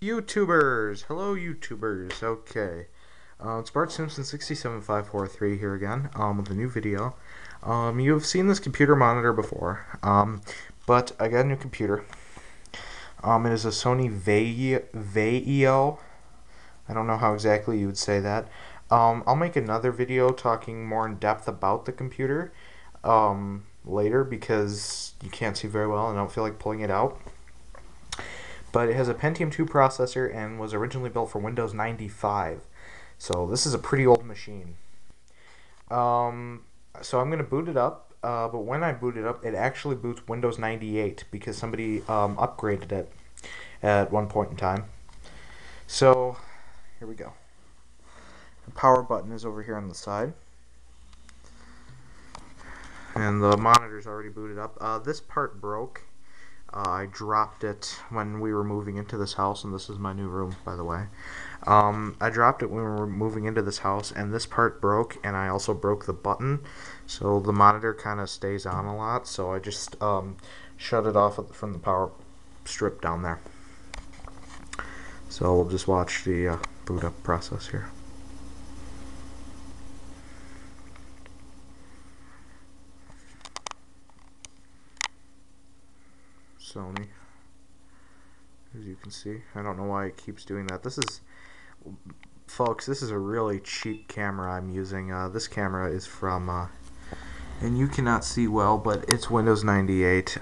YouTubers! Hello, YouTubers. Okay. It's Bart Simpson 67543 here again, with a new video. You have seen this computer monitor before, but I got a new computer. It is a Sony Vaio. I don't know how exactly you would say that. I'll make another video talking more in depth about the computer, later because you can't see very well and I don't feel like pulling it out. But it has a Pentium 2 processor and was originally built for Windows 95. So this is a pretty old machine. So I'm going to boot it up, but when I boot it up, it actually boots Windows 98 because somebody upgraded it at one point in time. So here we go. The power button is over here on the side. And the monitor's already booted up. This part broke. I dropped it when we were moving into this house, and this is my new room, by the way. I dropped it when we were moving into this house, and this part broke, and I also broke the button, so the monitor kind of stays on a lot, so I just shut it off from the power strip down there. So we'll just watch the boot up process here. Sony, as you can see. I don't know why it keeps doing that. Folks, this is a really cheap camera I'm using. This camera is from, and you cannot see well, but it's Windows 98.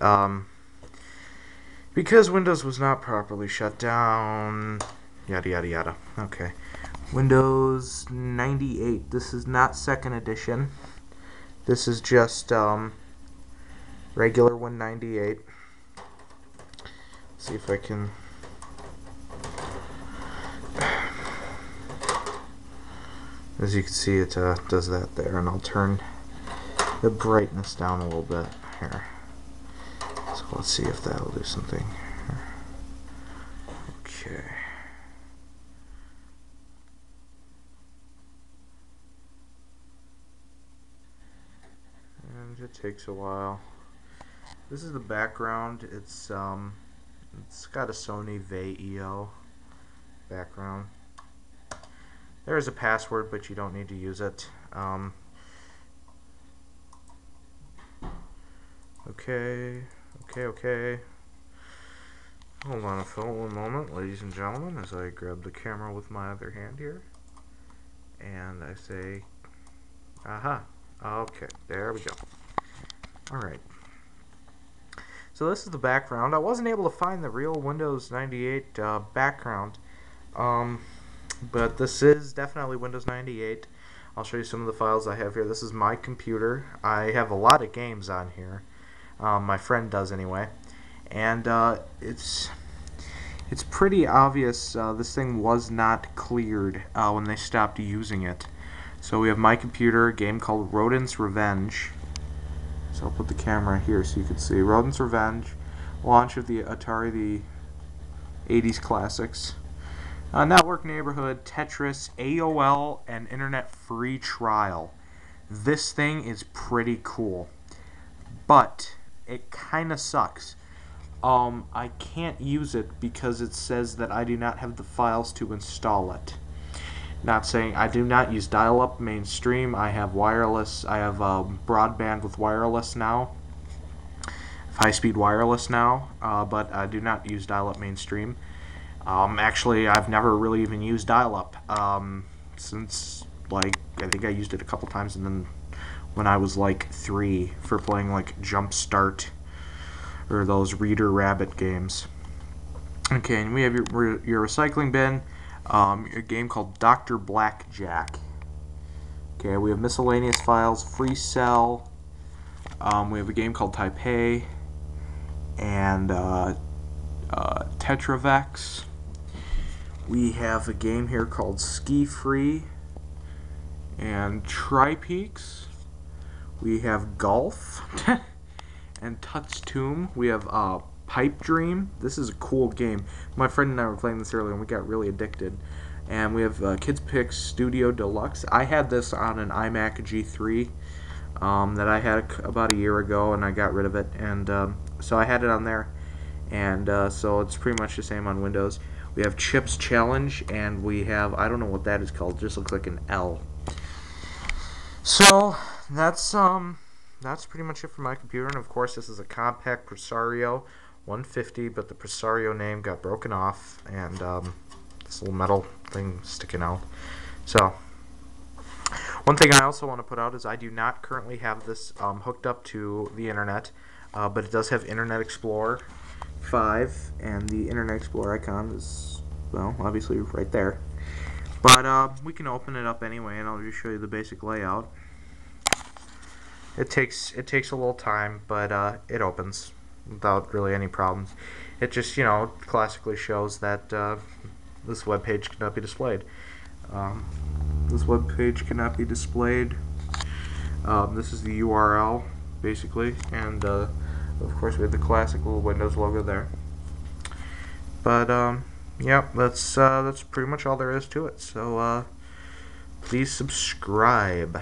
Because Windows was not properly shut down, yada yada yada. Okay, Windows 98. This is not second edition. This is just regular 198. See if I can. As you can see, it does that there, and I'll turn the brightness down a little bit here. So let's see if that'll do something. Okay. And it takes a while. This is the background. It's got a Sony Vaio background. There is a password, but you don't need to use it. Okay. Hold on one moment, ladies and gentlemen, as I grab the camera with my other hand here. And I say, aha. Okay, there we go. Alright. So this is the background. I wasn't able to find the real Windows 98 background, but this is definitely Windows 98. I'll show you some of the files I have here. This is my computer. I have a lot of games on here. My friend does anyway, and it's pretty obvious this thing was not cleared when they stopped using it. So we have my computer, a game called Rodent's Revenge. So I'll put the camera here so you can see. Rodent's Revenge, launch of the Atari, the 80s classics. Network Neighborhood, Tetris, AOL, and Internet Free Trial. This thing is pretty cool, but it kind of sucks. I can't use it because it says that I do not have the files to install it. Not saying I do not use dial-up mainstream. I have wireless. I have broadband with wireless now, high-speed wireless now, but I do not use dial-up mainstream. Actually, I've never really even used dial-up since, like, I think I used it a couple times, and then when I was like 3 for playing like Jump Start or those Reader Rabbit games. Okay, and we have your recycling bin. A game called Dr. Blackjack. Okay, we have miscellaneous files, Free Cell. We have a game called Taipei and Tetravex. We have a game here called Ski Free and Tripeaks. We have Golf and Tut's Tomb. We have Pipe Dream. This is a cool game. My friend and I were playing this earlier and we got really addicted. And we have Kids Picks Studio Deluxe. I had this on an iMac G3 that I had about a year ago, and I got rid of it. And so I had it on there, and so it's pretty much the same on Windows. We have Chips Challenge, and we have, I don't know what that is called, it just looks like an L. So that's pretty much it for my computer. And of course, this is a compact Presario 150, but the Presario name got broken off, and this little metal thing sticking out. So one thing I also want to put out is I do not currently have this hooked up to the internet, but it does have Internet Explorer 5, and the Internet Explorer icon is, well, obviously right there. But we can open it up anyway, and I'll just show you the basic layout. It takes a little time, but it opens without really any problems. It just, you know, classically shows that this web page cannot be displayed. This web page cannot be displayed. This is the URL, basically, and of course we have the classic little Windows logo there. But yeah, that's pretty much all there is to it. So please subscribe.